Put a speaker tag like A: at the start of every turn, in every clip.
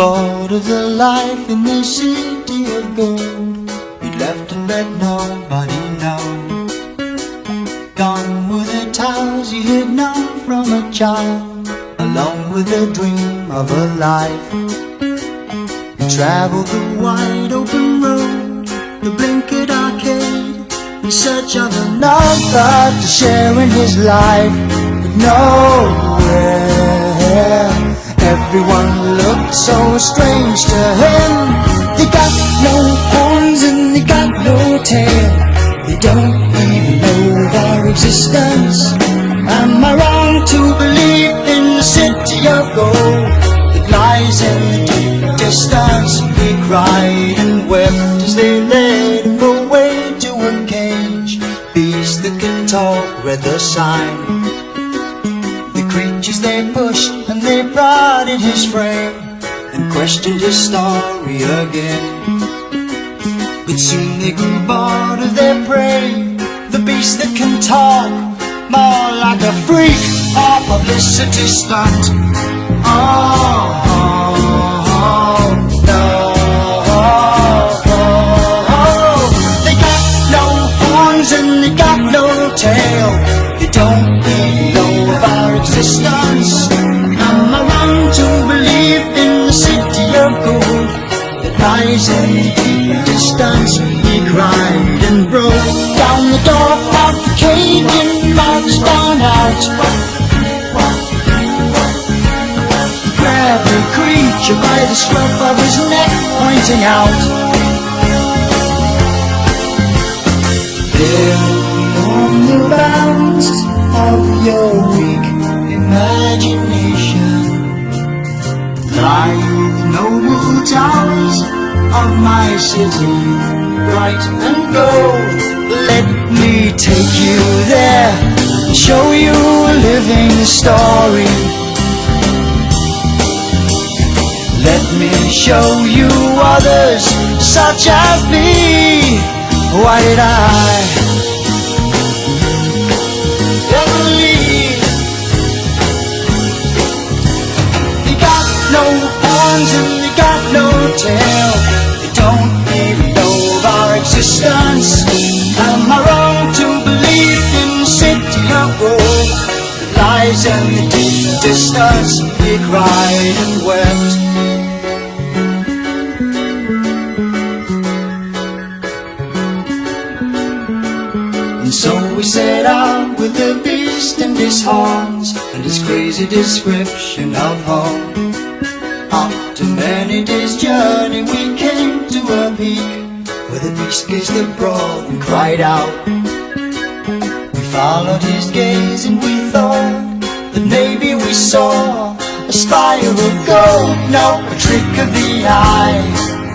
A: bored of the life in the city of gold. He'd left and let nobody know. Gone were the towers he had known from a child, along with the dream of a life. He travelled the wide open road, the blinkered arcade, in search of another to share in his life. But nowhere, everyone looked so strange to him. They got no horns and they got no tail. They don't even know of our existence. Am I wrong to believe in the city of gold that lies in the deep distance? He cried and wept as they led him away to a cage. Beasts that can talk read the sign. The creatures they pushed and they prodded his frame and questioned his story again. But soon they grew bored of their prey, the beast that can talk, more like a freak or publicity stunt. Oh, no. They got no horns and they got no tail. They don't even know of our existence. Am I wrong to believe in the city of gold that lies in the deep distance? He cried and broke down the door of the cage and marched on out. He grabbed the creature by the scruff of his neck, pointing out, live on the bounds of your weak imagination. Lie the noble towers of my city, bright and gold. Let me take you there and show you a living story. Let me show you others such as me. Why did I ever leave? They got no horns and they got no tail. They don't even know of our existence. Am I wrong to believe in the city of gold that lies in the deep distance? He cried and wept. And so we set out with the beast and his horns and his crazy description of home. After many days' journey we came to a peak where the beast gazed abroad and cried out. We followed his gaze and we thought that maybe we saw a spire of gold. No, a trick of the eye,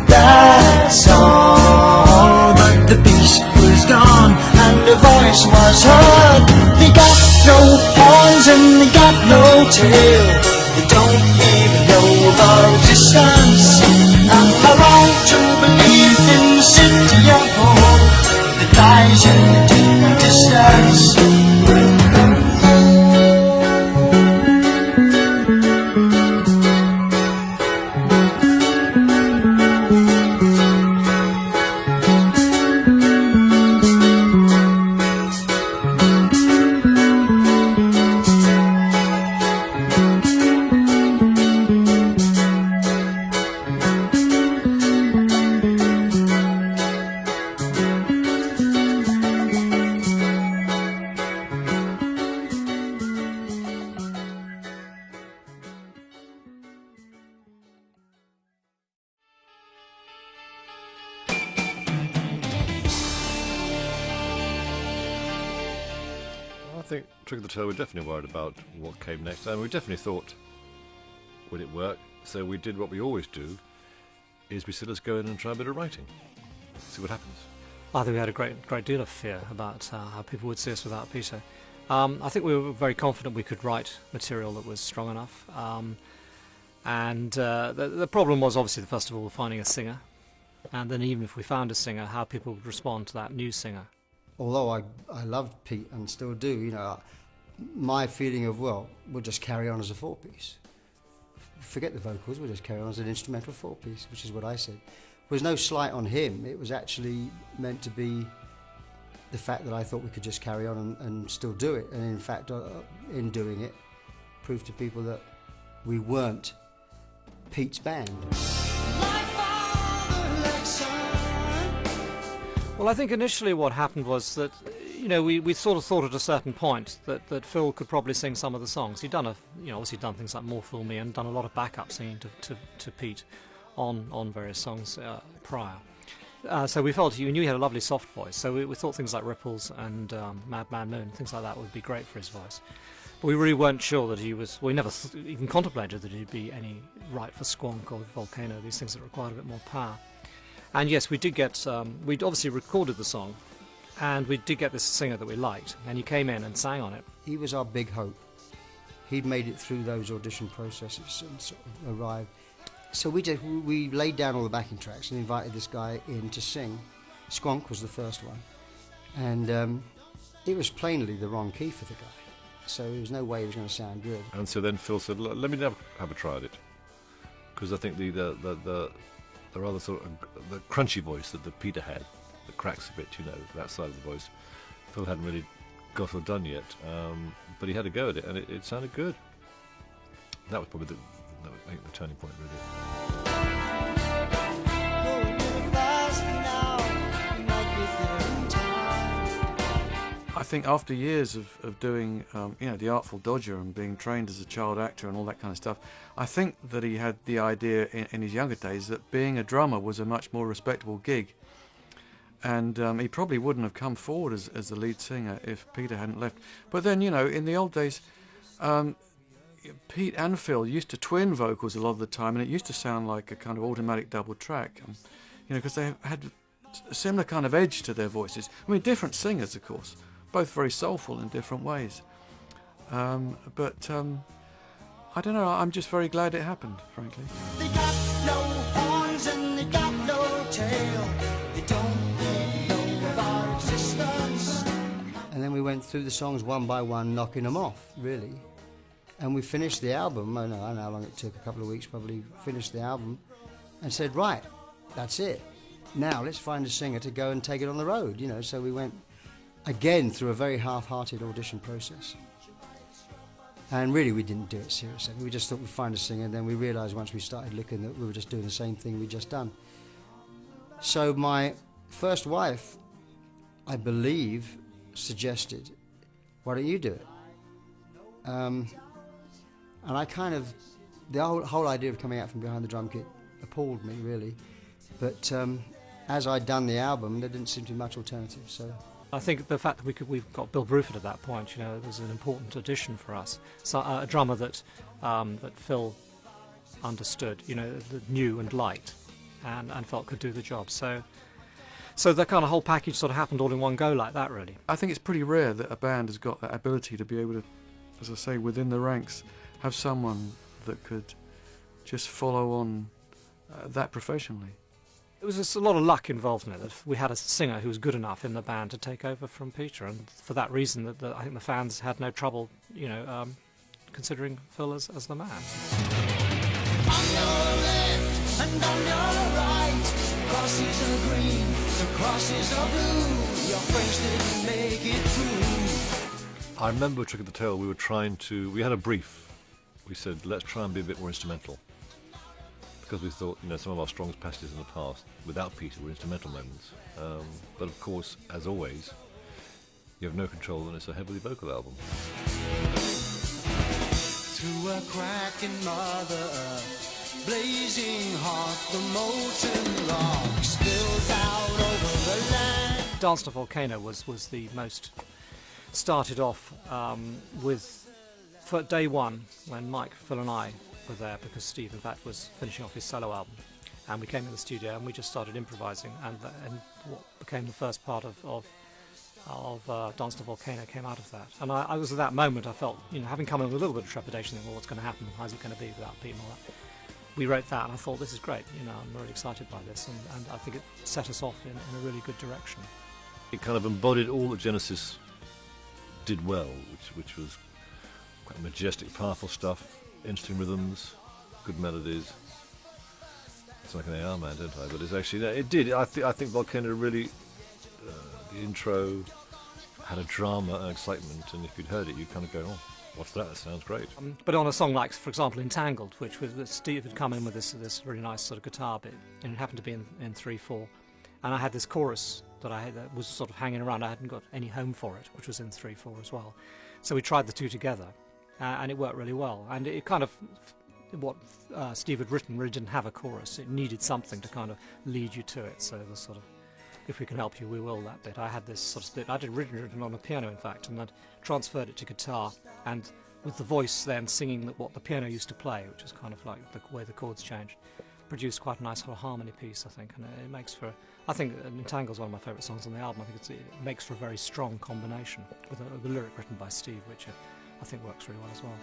A: that's all. But the beast was gone and a voice was heard. They got no horns and they got no tail. They don't even know of our existence. Am I wrong to believe in the city of gold that lies in the deep distance?
B: I think Trick of the Tail were definitely worried about what came next, and we definitely thought, would it work? So we did what we always do, is we said let's go in and try a bit of writing, see what happens.
C: I think we had a great deal of fear about how people would see us without Peter. I think we were very confident we could write material that was strong enough, and the problem was obviously, first of all, finding a singer, and then even if we found a singer, how people would respond to that new singer.
D: Although I loved Pete and still do, my feeling of, well, we'll just carry on as a four-piece. forget the vocals, we'll just carry on as an instrumental four-piece, which is what I said. There was no slight on him. It was actually meant to be the fact that I thought we could just carry on and still do it. And in fact, in doing it, proved to people that we weren't Pete's band.
C: Well, I think initially what happened was that, you know, we sort of thought at a certain point that Phil could probably sing some of the songs. He'd done obviously done things like More Fool Me and done a lot of backup singing to Pete on various songs prior. So we felt he knew he had a lovely soft voice. So we thought things like Ripples and Madman Moon, things like that would be great for his voice. But we really weren't sure that he was. We never even contemplated that he'd be any right for Squonk or Volcano. These things that required a bit more power. And yes, we did get. We'd obviously recorded the song, and we did get this singer that we liked, and he came in and sang on it.
D: He was our big hope. He'd made it through those audition processes and sort of arrived. So we laid down all the backing tracks and invited this guy in to sing. Squonk was the first one, and it was plainly the wrong key for the guy. So there was no way he was going to sound good.
B: And so then Phil said, "Let me have a try at it," because I think the rather sort of the crunchy voice that Peter had, that cracks a bit, you know, that side of the voice, Phil hadn't really got or done yet. But he had a go at it, and it sounded good. That was probably I think the turning point, really.
E: I think after years of doing, The Artful Dodger and being trained as a child actor and all that kind of stuff, I think that he had the idea in his younger days that being a drummer was a much more respectable gig. And he probably wouldn't have come forward as the lead singer if Peter hadn't left. But then, in the old days, Pete and Phil used to twin vocals a lot of the time, and it used to sound like a kind of automatic double track, because they had a similar kind of edge to their voices. I mean, different singers, of course, both very soulful in different ways. But I don't know, I'm just very glad it happened, frankly.
A: They got no horns and they got no tail. They don't know of our existence.
D: And then we went through the songs one by one, knocking them off, really. And we finished the album. I don't know how long it took, a couple of weeks probably. Finished the album and said, right, that's it. Now let's find a singer to go and take it on the road, So we went again through a very half-hearted audition process. And really we didn't do it seriously. We just thought we'd find a singer, and then we realised once we started looking that we were just doing the same thing we'd just done. So my first wife, I believe, suggested, why don't you do it? And I kind of, the whole idea of coming out from behind the drum kit appalled me, really. But as I'd done the album, there didn't seem to be much alternative. So
C: I think the fact that we've got Bill Bruford at that point, was an important addition for us. So, a drummer that Phil understood, that knew and liked, and felt could do the job. So the kind of whole package sort of happened all in one go like that, really.
E: I think it's pretty rare that a band has got that ability to be able to, as I say, within the ranks, have someone that could just follow on that professionally.
C: It was just a lot of luck involved in it, that we had a singer who was good enough in the band to take over from Peter, and for that reason that I think the fans had no trouble, considering Phil as the man.
A: On your left and on your right, crosses are green, the crosses are blue. Your friends didn't make it through.
B: I remember Trick of the Tail, we had a brief. We said, let's try and be a bit more instrumental. Because we thought, some of our strongest passages in the past, without Peter, were instrumental moments. But of course, as always, you have no control, and it's a heavily vocal album.
A: Through a crack in Mother Earth, blazing hot, the molten rock spills out over the land.
C: Dance to Volcano was the most, started off for day one, when Mike, Phil and I were there, because Steve in fact was finishing off his solo album, and we came in the studio and we just started improvising, and what became the first part of Dance to Volcano came out of that. And I was at that moment, I felt, having come in with a little bit of trepidation, thinking, well, what's going to happen, how's it going to be without Pete and all that. We wrote that and I thought, this is great, I'm really excited by this, and I think it set us off in a really good direction.
B: It kind of embodied all that Genesis did well, which was quite majestic, powerful stuff, interesting rhythms, good melodies. It's like an AR man, don't I? But it's actually, no, it did. I think Volcano really, the intro had a drama and excitement, and if you'd heard it, you'd kind of go, oh, what's that? That sounds great.
C: But on a song like, for example, Entangled, which was Steve had come in with this really nice sort of guitar bit, and it happened to be in 3/4, and I had this chorus that was sort of hanging around. I hadn't got any home for it, which was in 3/4 as well. So we tried the two together, and it worked really well. And it kind of, what Steve had written really didn't have a chorus. It needed something to kind of lead you to it. So it was sort of, if we can help you, we will, that bit. I had this sort of split. I'd written on the piano, in fact, and I'd transferred it to guitar, and with the voice then singing what the piano used to play, which is kind of like the way the chords changed, produced quite a nice sort of harmony piece, I think, and it makes for, I think Entangle's one of my favourite songs on the album. I think it makes for a very strong combination with a lyric written by Steve, which I think works really well as well.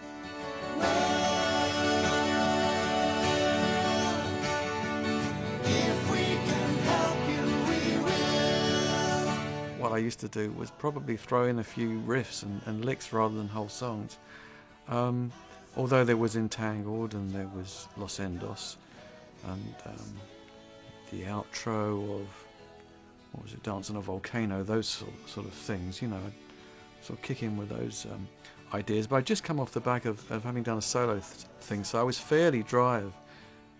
A: If we can help you, we will.
E: What I used to do was probably throw in a few riffs and licks rather than whole songs. Although there was Entangled and there was Los Endos and the outro of, what was it, Dance on a Volcano, those sort of things, you know, I'd sort of kick in with those ideas. But I'd just come off the back of having done a solo thing, so I was fairly dry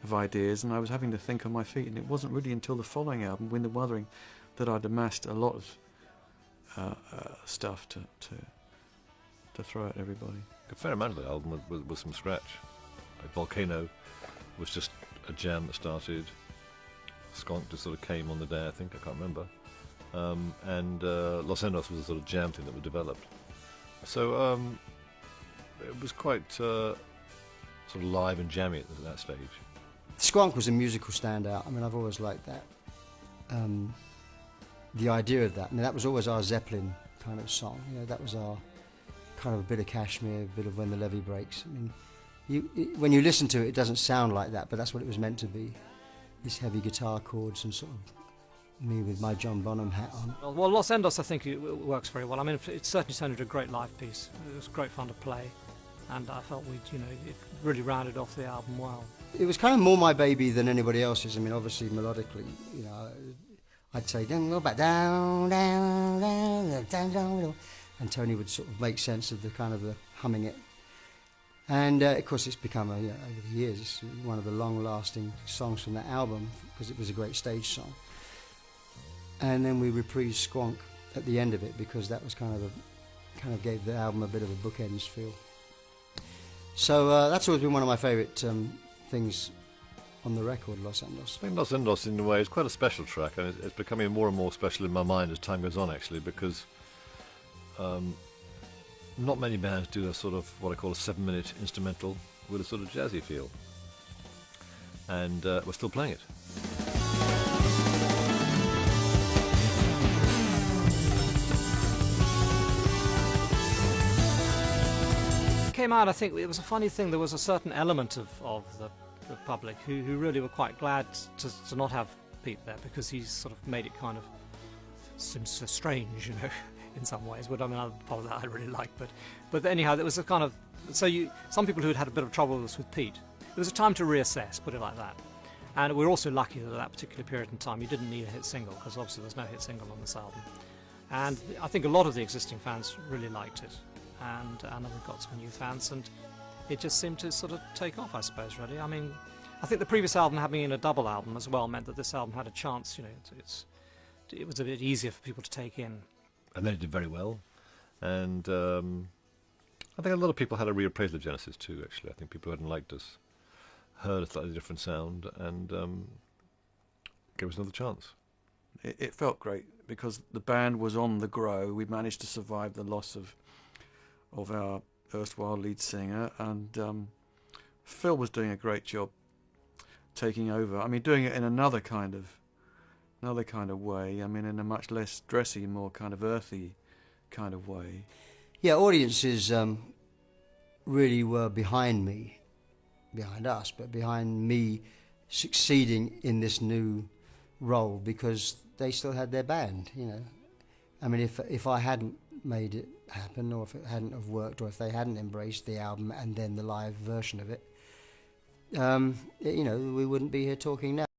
E: of ideas, and I was having to think on my feet, and it wasn't really until the following album, Wind and Wuthering, that I'd amassed a lot of stuff to throw at everybody.
B: A fair amount of the album was from scratch. Like Volcano was just a jam that started. Skunk just sort of came on the day, I think, I can't remember. And Los Endos was a sort of jam thing that was developed. So it was quite sort of live and jammy at that stage.
D: Squonk was a musical standout. I mean, I've always liked that. The idea of that. I mean, that was always our Zeppelin kind of song. You know, that was our kind of a bit of Kashmir, a bit of When the Levee Breaks. I mean, when you listen to it, it doesn't sound like that, but that's what it was meant to be. These heavy guitar chords and sort of me with my John Bonham hat on.
C: Well, Los Endos, I think it works very well. I mean, it certainly sounded a great live piece. It was great fun to play, and I felt it really rounded off the album well.
D: It was kind of more my baby than anybody else's. I mean, obviously melodically, you know, I'd say, "Don't go back down, down, down, down, down," and Tony would sort of make sense of the kind of the humming it. And of course, it's become over the years, it's one of the long-lasting songs from that album because it was a great stage song. And then we reprised Squonk at the end of it because that was kind of gave the album a bit of a bookends feel. So that's always been one of my favourite things on the record, Los Endos.
B: I think Los Endos, in a way, is quite a special track, and it's becoming more and more special in my mind as time goes on, actually, because not many bands do a sort of what I call a 7-minute instrumental with a sort of jazzy feel. And we're still playing it.
C: It came out, I think it was a funny thing, there was a certain element of the public who really were quite glad to not have Pete there, because he sort of made it kind of seems so strange, you know, in some ways. But I mean, other part of that I really like. But anyhow, there was a kind of, some people who had had a bit of trouble with Pete. It was a time to reassess, put it like that. And we're also lucky that at that particular period in time you didn't need a hit single, because obviously there's no hit single on this album. And I think a lot of the existing fans really liked it, and then we got some new fans, and it just seemed to sort of take off, I suppose, really. I mean, I think the previous album having been a double album as well meant that this album had a chance, you know, it was a bit easier for people to take in.
B: And then it did very well. And I think a lot of people had a reappraisal of Genesis too, actually. I think people who hadn't liked us heard a slightly different sound and gave us another chance.
E: It felt great because the band was on the grow. We managed to survive the loss of our erstwhile lead singer, and Phil was doing a great job taking over. I mean, doing it in another kind of way. I mean, in a much less dressy, more kind of earthy kind of way.
D: Yeah, audiences really were behind us, but behind me succeeding in this new role, because they still had their band, you know. I mean, if I hadn't made it happen, or if it hadn't have worked, or if they hadn't embraced the album and then the live version of it, you know, we wouldn't be here talking now.